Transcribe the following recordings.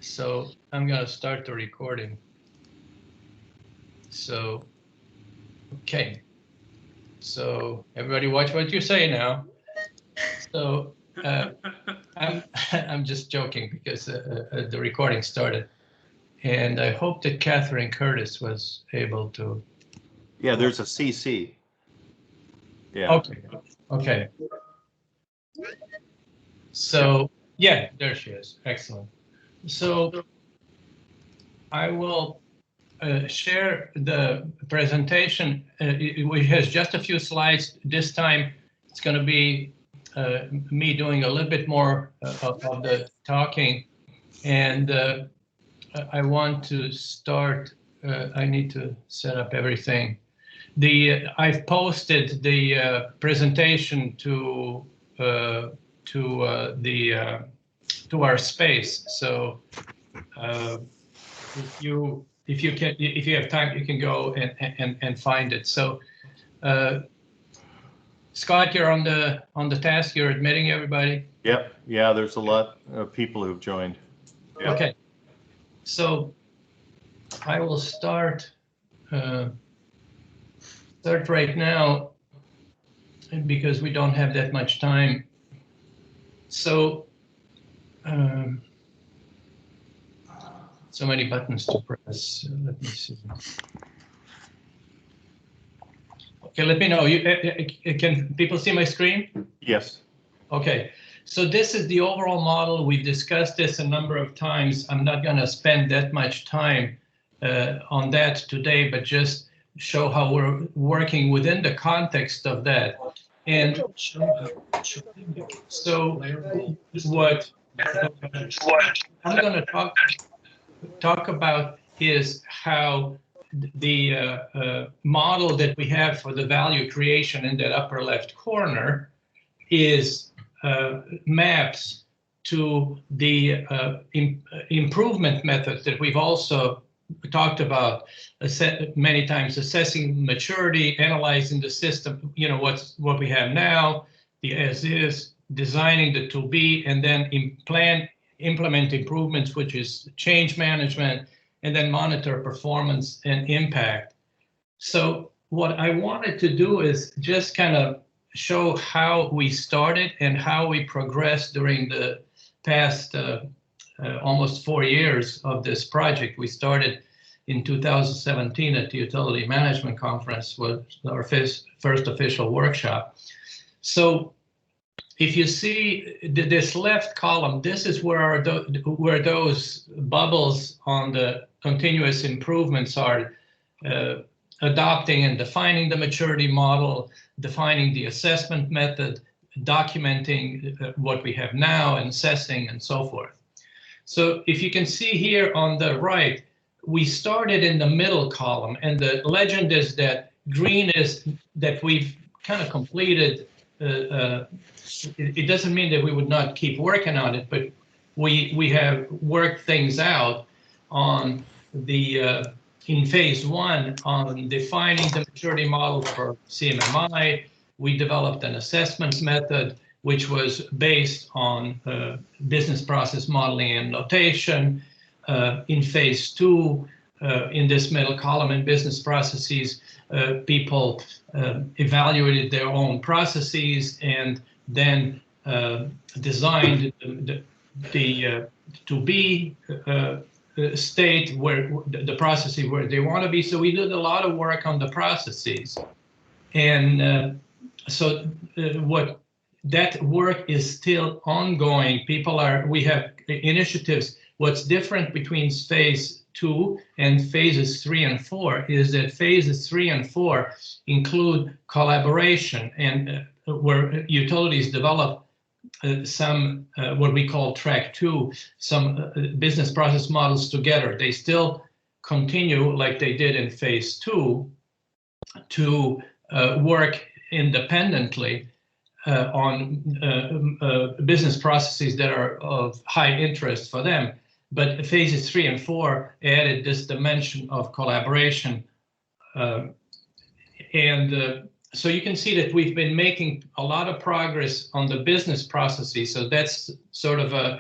So I'm going to start the recording. So, okay. So everybody watch what you say now. So I'm just joking because the recording started. And I hope that Catherine Curtis was able to. Yeah, there's a CC. Yeah. Okay. Okay. So, yeah, there she is. Excellent. So I will share the presentation, which has just a few slides. This time it's going to be me doing a little bit more of the talking. And I want to start, I need to set up everything. I've posted the presentation to our space. So if you have time, you can go and find it. So Scott, you're on the task. You're admitting everybody. Yep. Yeah, there's a lot of people who've joined. Yep. Okay. So I will start right now because we don't have that much time. So so many buttons to press. Let me see. Okay, let me know. Can people see my screen? Yes. Okay. So this is the overall model. We've discussed this a number of times. I'm not going to spend that much time on that today, but just show how we're working within the context of that. And so what I'm going to talk about is how the model that we have for the value creation in that upper left corner is maps to the improvement methods that we've also talked about many times: assessing maturity, analyzing the system, what we have now, the as is, designing the to be, and then implement improvements, which is change management, and then monitor performance and impact. So what I wanted to do is just kind of show how we started and how we progressed during the past almost 4 years of this project. We started in 2017 at the Utility Management Conference, was our first official workshop. So if you see this left column, this is where those bubbles on the continuous improvements are adopting and defining the maturity model, defining the assessment method, documenting what we have now, and assessing, and so forth. So if you can see here on the right, we started in the middle column, and the legend is that green is that we've kind of completed. It doesn't mean that we would not keep working on it, but we have worked things out on the in phase 1 on defining the maturity model for CMMI. We developed an assessment method which was based on business process modeling and notation. In phase 2, in this middle column in business processes, people evaluated their own processes and then designed the to be state where the processes where they want to be. So we did a lot of work on the processes, and so what that work is still ongoing. We have initiatives. What's different between phase 2 and phases 3 and 4 is that phases 3 and 4 include collaboration, and where utilities develop some what we call track 2, some business process models together. They still continue like they did in phase 2 to work independently on business processes that are of high interest for them. But phases 3 and 4 added this dimension of collaboration. So you can see that we've been making a lot of progress on the business processes. So that's sort of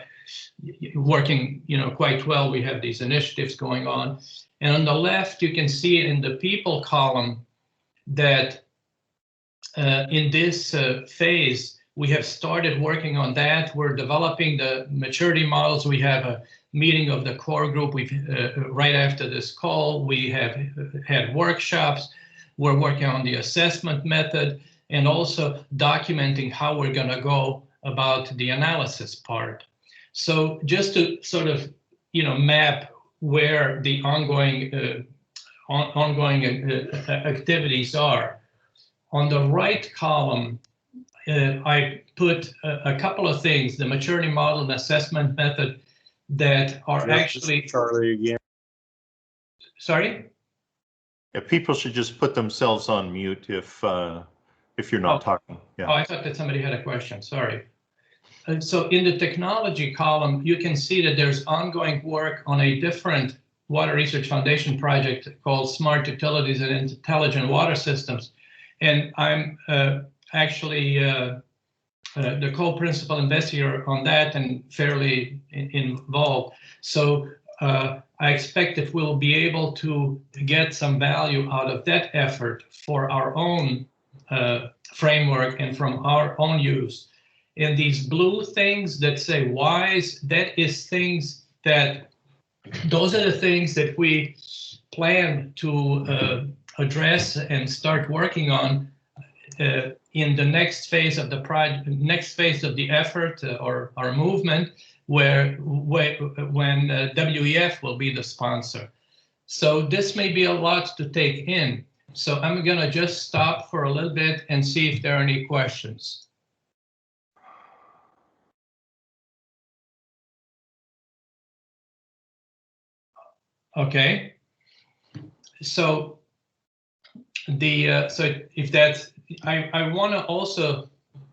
working, quite well. We have these initiatives going on. And on the left, you can see in the people column that in this phase, we have started working on that. We're developing the maturity models. We have a meeting of the core group. Right after this call, we have had workshops. We're working on the assessment method and also documenting how we're going to go about the analysis part. So just to sort of, map where the ongoing activities are. On the right column, I put a couple of things, the maturity model and assessment method that are actually... Charlie again. Sorry? Yeah, people should just put themselves on mute if you're not talking. Yeah. Oh, I thought that somebody had a question, sorry. So in the technology column, you can see that there's ongoing work on a different Water Research Foundation project called Smart Utilities and Intelligent Water Systems. And I'm actually the co-principal investigator on that and fairly involved. So I expect that we'll be able to get some value out of that effort for our own framework and from our own use. And these blue things that say WISE, that is things that, those are the things that we plan to address and start working on in the next phase of the project, next phase of the effort or our movement, when WEF will be the sponsor. So this may be a lot to take in. So I'm going to just stop for a little bit and see if there are any questions. Okay. So so if that's, I want to also,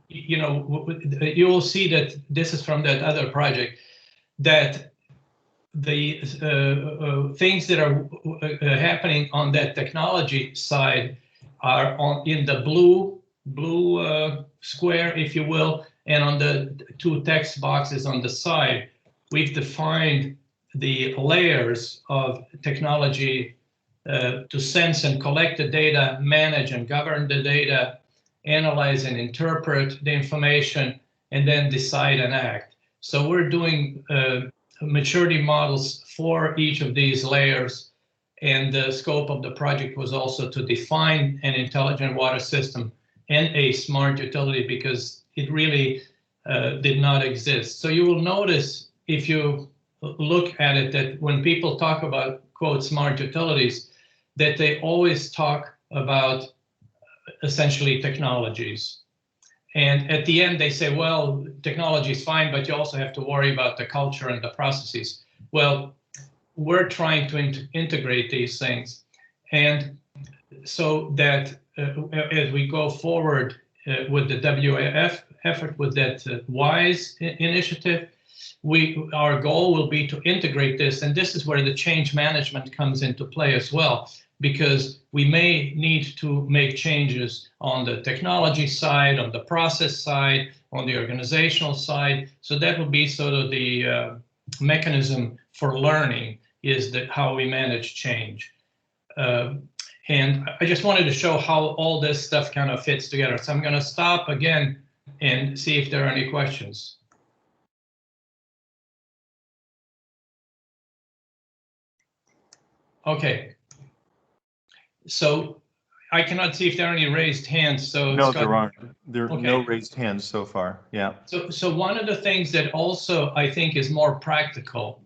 you will see that this is from that other project, that the things that are happening on that technology side are in the blue square, if you will, and on the two text boxes on the side, we've defined the layers of technology to sense and collect the data, manage and govern the data, analyze and interpret the information, and then decide and act. So we're doing maturity models for each of these layers, and the scope of the project was also to define an intelligent water system and a smart utility, because it really did not exist. So you will notice, if you look at it, that when people talk about, quote, smart utilities, that they always talk about essentially technologies. And at the end, they say, well, technology is fine, but you also have to worry about the culture and the processes. Well, we're trying to integrate these things. And so that as we go forward with the WAF effort, with that WISE initiative, our goal will be to integrate this. And this is where the change management comes into play as well, because we may need to make changes on the technology side, on the process side, on the organizational side. So that will be sort of the mechanism for learning, is that how we manage change. And I just wanted to show how all this stuff kind of fits together. So I'm going to stop again and see if there are any questions. Okay. So I cannot see if there are any raised hands. So no, Scott, there aren't. There are okay. No raised hands so far. Yeah. So one of the things that also I think is more practical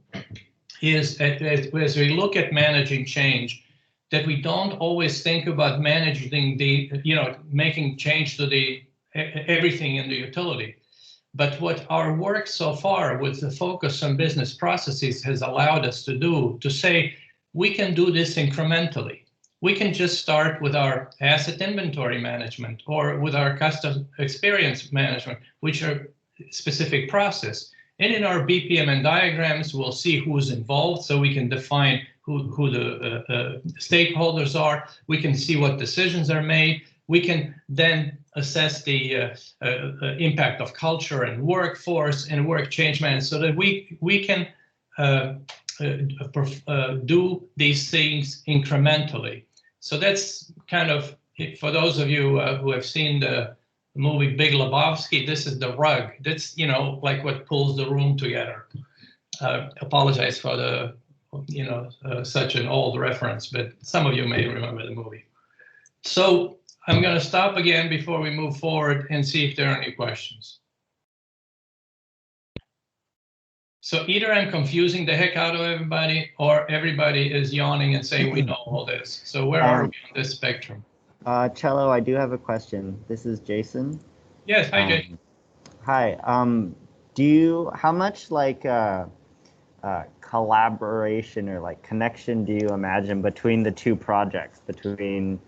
is as we look at managing change, that we don't always think about managing the, making change to the everything in the utility. But what our work so far with the focus on business processes has allowed us to do, to say, we can do this incrementally. We can just start with our asset inventory management or with our customer experience management, which are specific process. And in our BPMN diagrams, we'll see who's involved, so we can define who the stakeholders are. We can see what decisions are made. we can then assess the impact of culture and workforce and work change management, so that we can do these things incrementally. So that's kind of, for those of you who have seen the movie Big Lebowski, this is the rug. That's, you know, like what pulls the room together. Apologize for the, you know, such an old reference, but some of you may remember the movie. So I'm going to stop again before we move forward and see if there are any questions. So either I'm confusing the heck out of everybody, or everybody is yawning and saying we know all this. So where are we on this spectrum? Cello, I do have a question. This is Jason. Yes, hi, Jason. Hi. How much like collaboration or like connection do you imagine between the two projects, between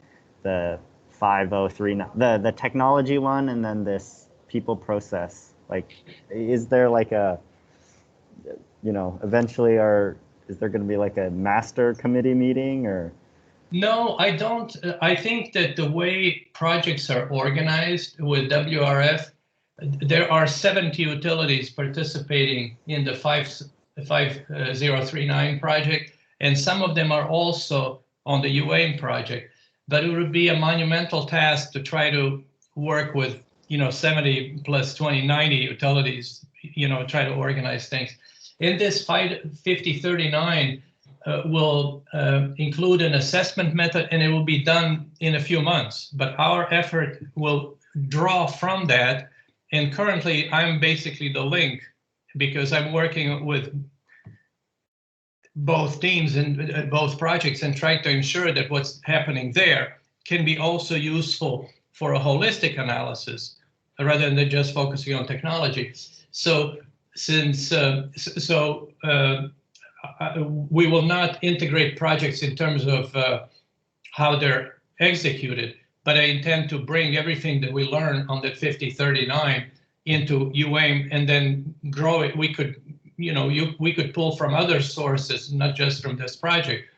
the 5039, the technology one, and then this people process? Like, is there like a, you know, eventually, is there going to be like a master committee meeting, or? No, I don't. I think that the way projects are organized with WRF, there are 70 utilities participating in the 5039 project, and some of them are also on the UAIM project. But it would be a monumental task to try to work with, you know, 70 plus 20, 90 utilities, you know, try to organize things. In this 5039, will include an assessment method, and it will be done in a few months. But our effort will draw from that. And currently, I'm basically the link, because I'm working with both teams and both projects and trying to ensure that what's happening there can be also useful for a holistic analysis rather than just focusing on technology. So we will not integrate projects in terms of how they're executed, but I intend to bring everything that we learn on the 5039 into UAIM and then grow it. We could, you know, we could pull from other sources, not just from this project,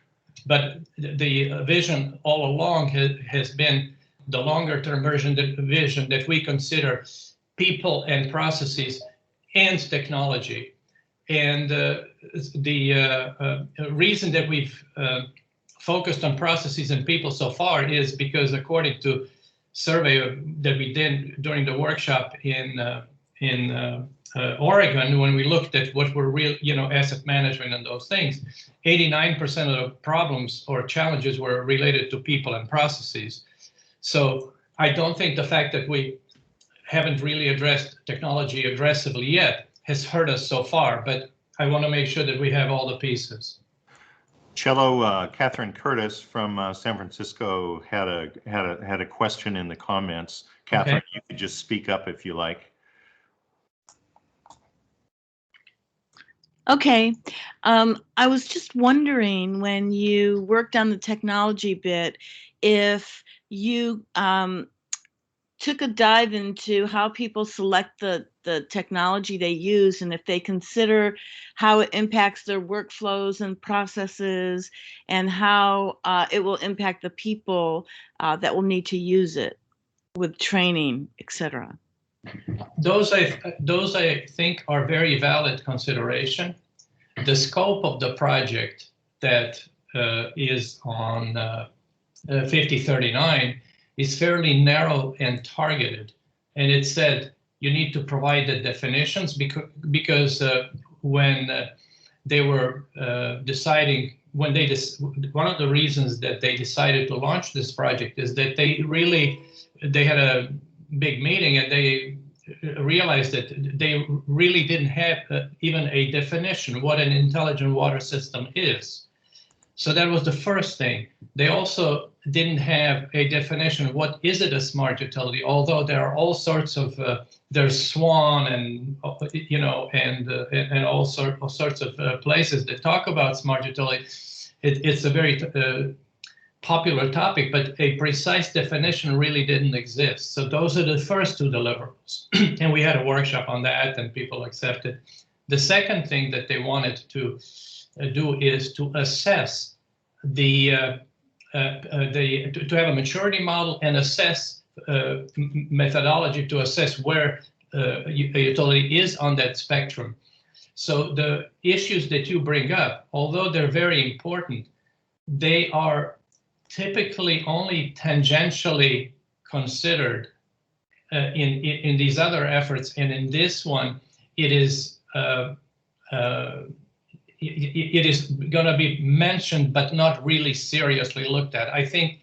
but the vision all along has been the longer term vision that we consider people and processes and technology. And the reason that we've focused on processes and people so far is because, according to survey that we did during the workshop in Oregon, when we looked at what were real, you know, asset management and those things, 89% of the problems or challenges were related to people and processes. So I don't think the fact that we haven't really addressed technology aggressively yet has hurt us so far, but I want to make sure that we have all the pieces. Cello, Catherine Curtis from San Francisco had a question in the comments. Catherine, okay. You could just speak up if you like. Okay, I was just wondering, when you worked on the technology bit, if you took a dive into how people select the technology they use, and if they consider how it impacts their workflows and processes, and how it will impact the people that will need to use it with training, etc. Those I think are very valid consideration. The scope of the project that is on 5039 is fairly narrow and targeted, and it said you need to provide the definitions because when they were deciding, one of the reasons that they decided to launch this project is that they had a big meeting, and they realized that they really didn't have even a definition what an intelligent water system is. So that was the first thing. They also didn't have a definition of what is it a smart utility, although there are all sorts of, there's SWAN and, you know, and all sorts of places that talk about smart utility. It's a very popular topic, but a precise definition really didn't exist. So those are the first two deliverables. And we had a workshop on that, and people accepted. The second thing that they wanted to do is to assess the to have a maturity model and assess methodology to assess where a utility is on that spectrum. So the issues that you bring up, although they're very important, they are typically only tangentially considered in these other efforts, and in this one, it is going to be mentioned, but not really seriously looked at. I think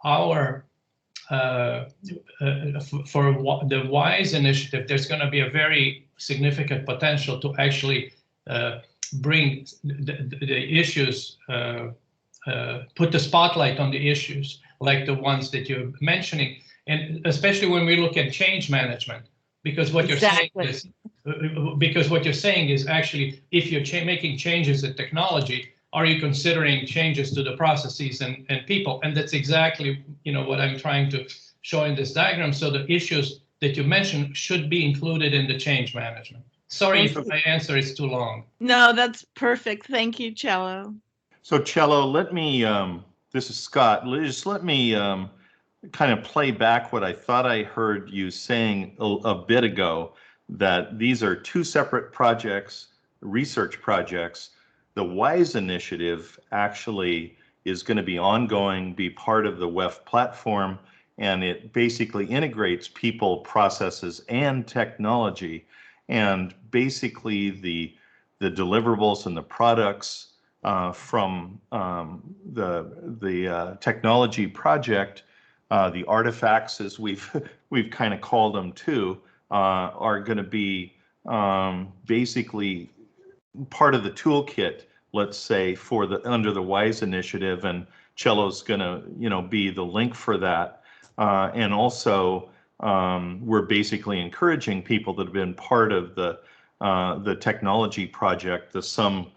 our for the WISE initiative, there's going to be a very significant potential to actually bring the issues, put the spotlight on the issues like the ones that you're mentioning, and especially when we look at change management, because what you're saying is, actually, if you're making changes in technology, are you considering changes to the processes and people? And that's exactly, what I'm trying to show in this diagram. So the issues that you mentioned should be included in the change management. Sorry if my answer is too long. No, that's perfect. Thank you, Cello. So Cello, let me, this is Scott, just let me kind of play back what I thought I heard you saying a bit ago, that these are two separate projects, research projects. The WISE initiative actually is going to be ongoing, be part of the WEF platform, and it basically integrates people, processes, and technology. And basically the deliverables and the products from the technology project, the artifacts, as we've kind of called them too, are going to be basically part of the toolkit, let's say, for under the WISE initiative, and Cello's going to be the link for that. And also, we're basically encouraging people that have been part of the technology project, some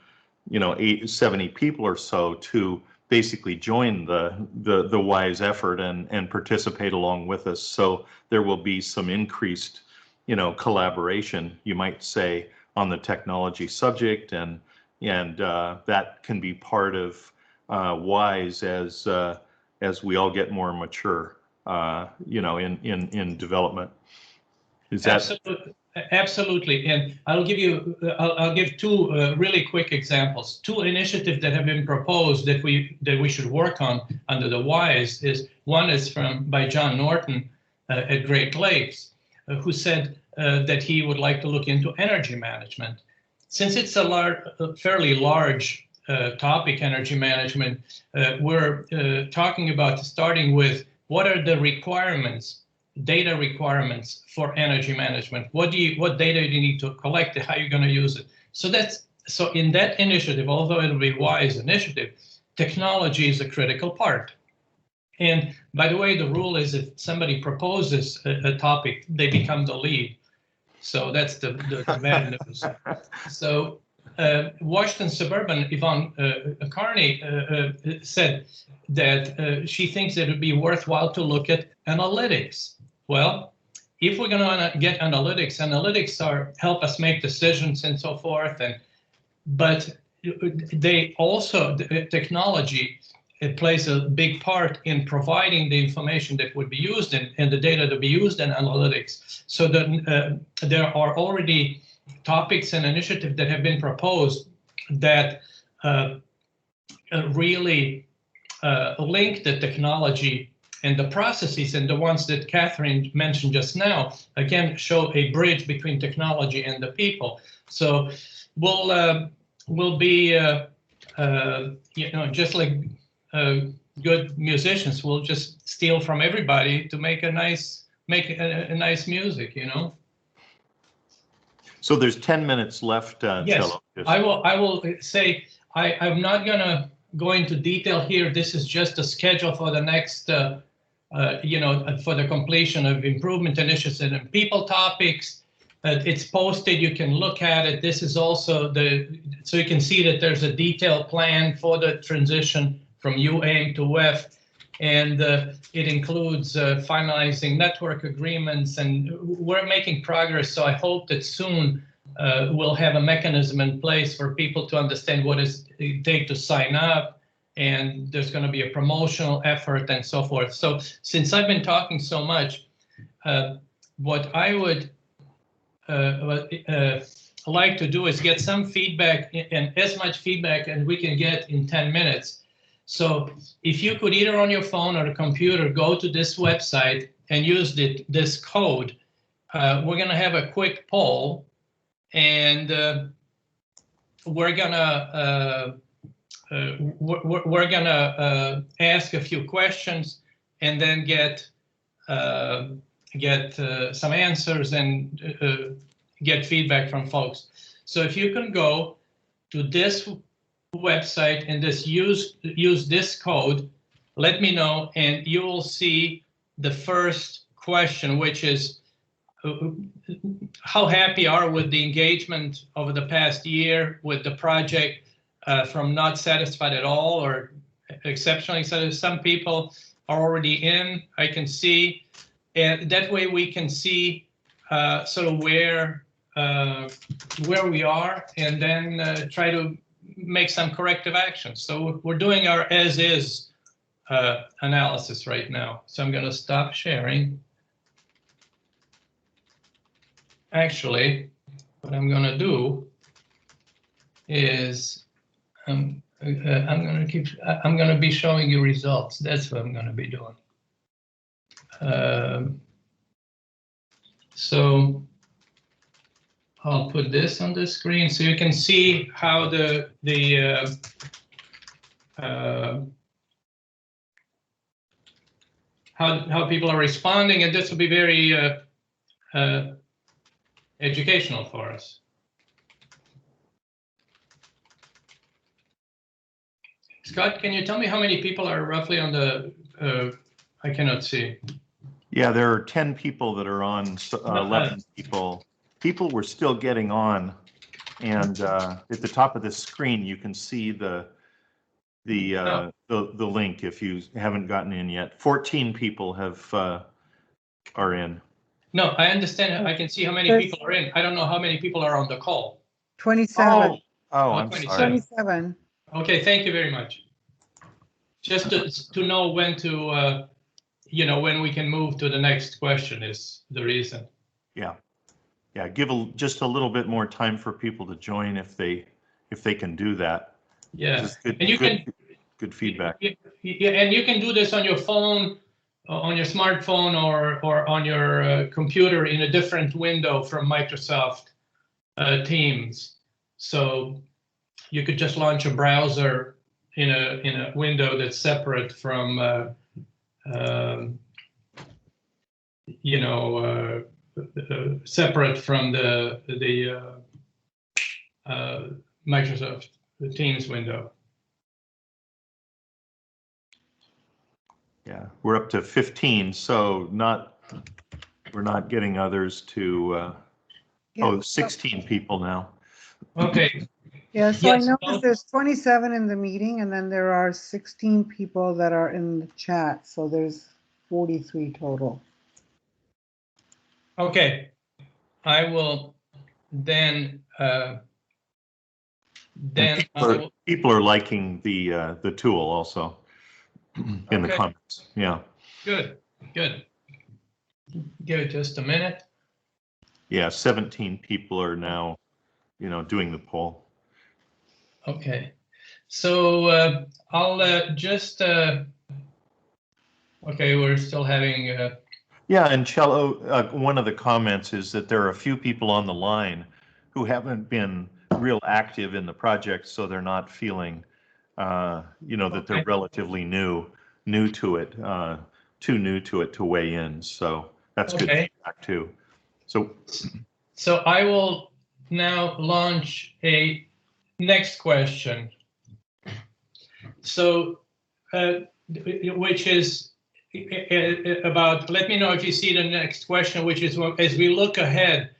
70 people or so, to basically join the WISE effort and participate along with us. So there will be some increased collaboration, you might say, on the technology subject, and that can be part of WISE as we all get more mature, in development. Is that absolutely? And I'll give two really quick examples. Two initiatives that have been proposed that we should work on under the WISE one is by John Norton at Great Lakes, who said that he would like to look into energy management. Since it's a fairly large topic, energy management, we're talking about starting with what are the requirements, data requirements for energy management. What data do you need to collect? How are you going to use it? So in that initiative, although it'll be WISE initiative, technology is a critical part. And by the way, the rule is if somebody proposes a topic, they become the lead. So that's the bad news. So Washington Suburban, Yvonne Carney said that she thinks it would be worthwhile to look at analytics. Well, if we're going to get analytics help us make decisions and so forth. But they also, technology, it plays a big part in providing the information that would be used and the data to be used in analytics. So that there are already topics and initiatives that have been proposed that really link the technology and the processes, and the ones that Catherine mentioned just now, again, show a bridge between technology and the people. So we'll be, just like good musicians, we'll just steal from everybody to make a nice music, So there's 10 minutes left, yes, Cello. I will say I'm not gonna go into detail here. This is just a schedule for the next, for the completion of improvement initiatives and people topics. It's posted. You can look at it. This is also so you can see that there's a detailed plan for the transition from UAIM to WEF, and it includes finalizing network agreements, and we're making progress. So I hope that soon we'll have a mechanism in place for people to understand what it takes to sign up and there's going to be a promotional effort and so forth. So since I've been talking so much, what I would like to do is get some feedback, and as much feedback as we can get in 10 minutes. So if you could either on your phone or a computer go to this website and use this code, we're going to have a quick poll, and we're gonna ask a few questions and then get some answers and get feedback from folks. So if you can go to this website and just use this code, let me know, and you will see the first question, which is how happy are with the engagement over the past year with the project, from not satisfied at all or exceptionally satisfied. Some people are already in, I can see, and that way we can see sort of where we are, and then try to make some corrective actions. So we're doing our as is analysis right now. So I'm going to stop sharing. Actually, what I'm going to do is I'm going to be showing you results. That's what I'm going to be doing. So I'll put this on the screen so you can see how how people are responding, and this will be very educational for us. Scott, can you tell me how many people are roughly on the, I cannot see. Yeah, there are 10 people that are on, 11 people. People were still getting on, and at the top of this screen, you can see the link if you haven't gotten in yet. 14 people are in. No, I understand. I can see how many people are in. I don't know how many people are on the call. 27. Oh, I'm 27. sorry. 27. Okay, thank you very much. Just to know when to, when we can move to the next question is the reason. Yeah, give just a little bit more time for people to join if they can do that. Yeah, good, and you good feedback. Yeah, and you can do this on your phone, on your smartphone, or on your computer in a different window from Microsoft Teams. So you could just launch a browser in a window that's separate from separate from the Microsoft Teams window. Yeah, we're up to 15, so we're not getting others to, 16 people now. Okay. Yeah, so Yes, I noticed there's 27 in the meeting, and then there are 16 people that are in the chat, so there's 43 total. Okay, I will then People are liking the tool also in the comments. Yeah. Good. Give it just a minute. Yeah, 17 people are now, doing the poll. Okay, so I'll just. Okay, we're still having. Yeah, and Cello, one of the comments is that there are a few people on the line who haven't been real active in the project, so they're not feeling, that they're relatively new to it, too new to it to weigh in. So that's good feedback too. So I will now launch a next question. So, which is about, let me know if you see the next question, which is, as we look ahead,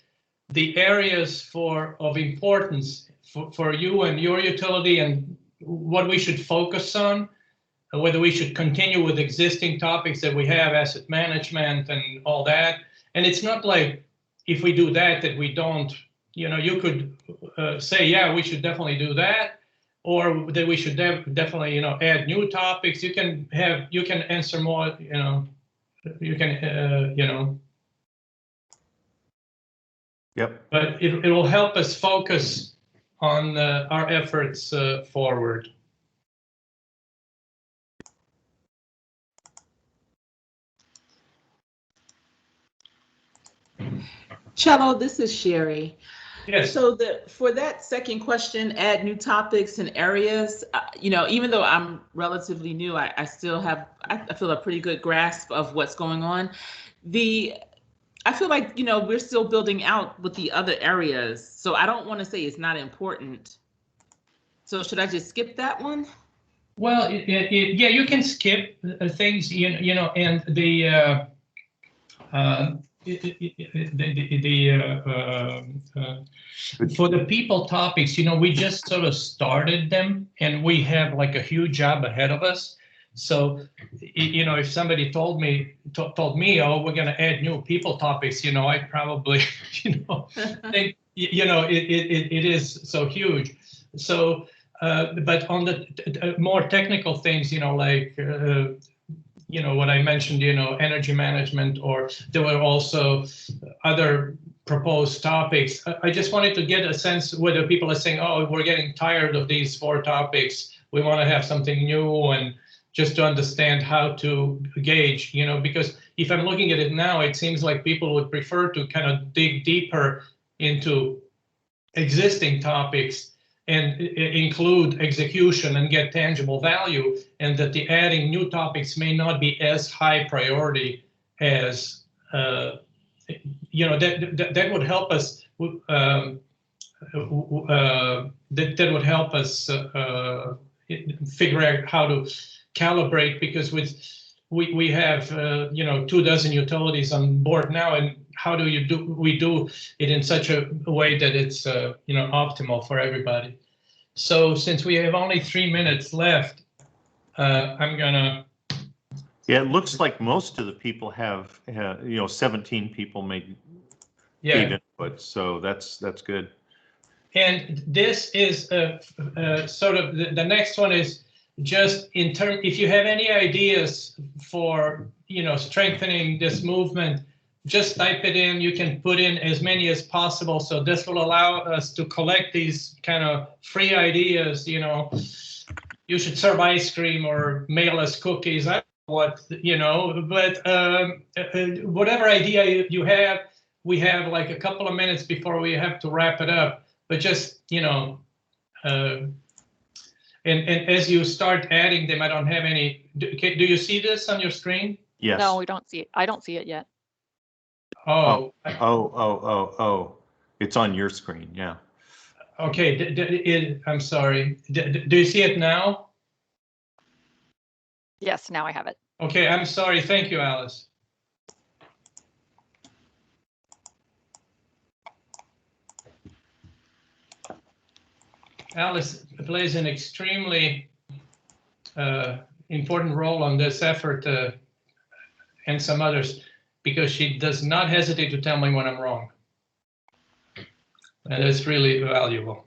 the areas of importance for you and your utility, and what we should focus on, whether we should continue with existing topics that we have, asset management and all that. And it's not like if we do that we don't, you could say, yeah, we should definitely do that. or that we should definitely, you know, add new topics. You can answer more, you know, you can, you know. Yep. But it will help us focus on our efforts forward. Cello, this is Sherry. Yes. So for that second question, add new topics and areas, you know, even though I'm relatively new, I still have, I feel a pretty good grasp of what's going on. I feel like, you know, we're still building out with the other areas. So I don't want to say it's not important. So should I just skip that one? Well, yeah, you can skip things, you know, and for the people topics, you know, we just sort of started them, and we have like a huge job ahead of us. So, you know, if somebody told me, oh, we're going to add new people topics, you know, I'd probably, you know, think, you know, it is so huge. So, but on the more technical things, you know, like, you know, what I mentioned, you know, energy management, or there were also other proposed topics. I just wanted to get a sense whether people are saying, oh, we're getting tired of these 4 topics. We want to have something new, and just to understand how to gauge, you know, because if I'm looking at it now, it seems like people would prefer to kind of dig deeper into existing topics and include execution and get tangible value, and that the adding new topics may not be as high priority as, you know, that would help us, that would help us figure out how to calibrate, because we have, you know, 24 utilities on board now, and how do we do it in such a way that it's, you know, optimal for everybody. So since we have only 3 minutes left, I'm gonna. Yeah, it looks like most of the people have, you know, 17 people gave input, so that's good. And this is sort of the next one is just in terms, if you have any ideas for, you know, strengthening this movement, just type it in. You can put in as many as possible. So this will allow us to collect these kind of free ideas. You know, you should serve ice cream or mail us cookies. I don't know what, you know, but whatever idea you have, we have like a couple of minutes before we have to wrap it up. But just, you know, and as you start adding them, I don't have any. Do you see this on your screen? Yes. No, we don't see it. I don't see it yet. Oh. Oh. It's on your screen, yeah. Okay, I'm sorry. Do you see it now? Yes, now I have it. Okay, I'm sorry. Thank you, Alice. Alice plays an extremely important role on this effort, and some others, because she does not hesitate to tell me when I'm wrong. And it's really valuable.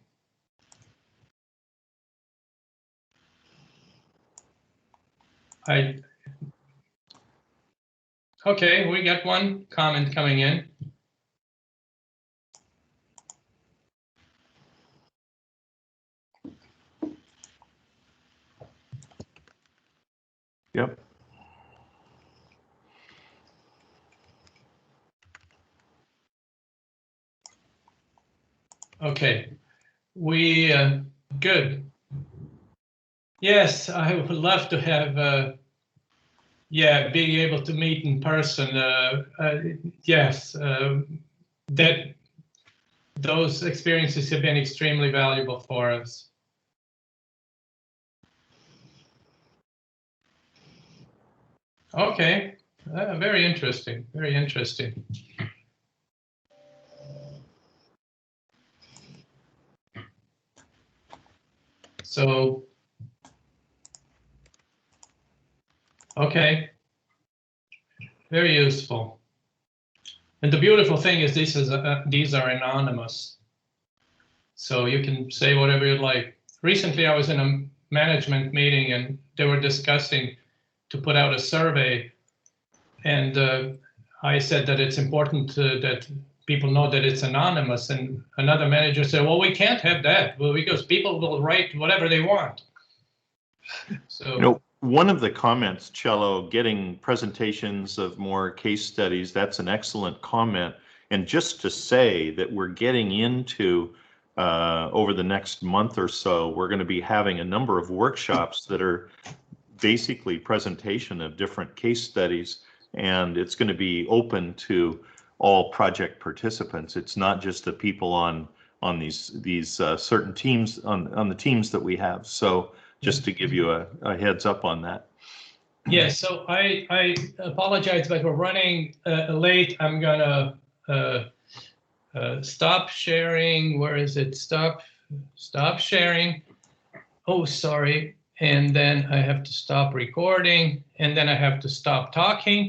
Okay, we got one comment coming in. Yep. Okay, we good. Yes, I would love to have, yeah, being able to meet in person. Yes, that those experiences have been extremely valuable for us. Okay, very interesting. Very interesting. So, okay, very useful. And the beautiful thing is these are anonymous, so you can say whatever you'd like. recently I was in a management meeting and they were discussing to put out a survey. And I said that it's important that people know that it's anonymous. And another manager said, well, we can't have that, well, because people will write whatever they want. So, You know, one of the comments, Cello, getting presentations of more case studies, that's an excellent comment. And just to say that we're getting into, over the next month or so, we're going to be having a number of workshops that are basically presentation of different case studies, and it's going to be open to all project participants. It's not just the people on these certain teams, on the teams that we have. So just to give you a heads up on that. yeah, so I apologize, but we're running late. I'm gonna stop sharing. Where is it? Stop sharing. Oh, sorry. And then I have to stop recording, and then I have to stop talking.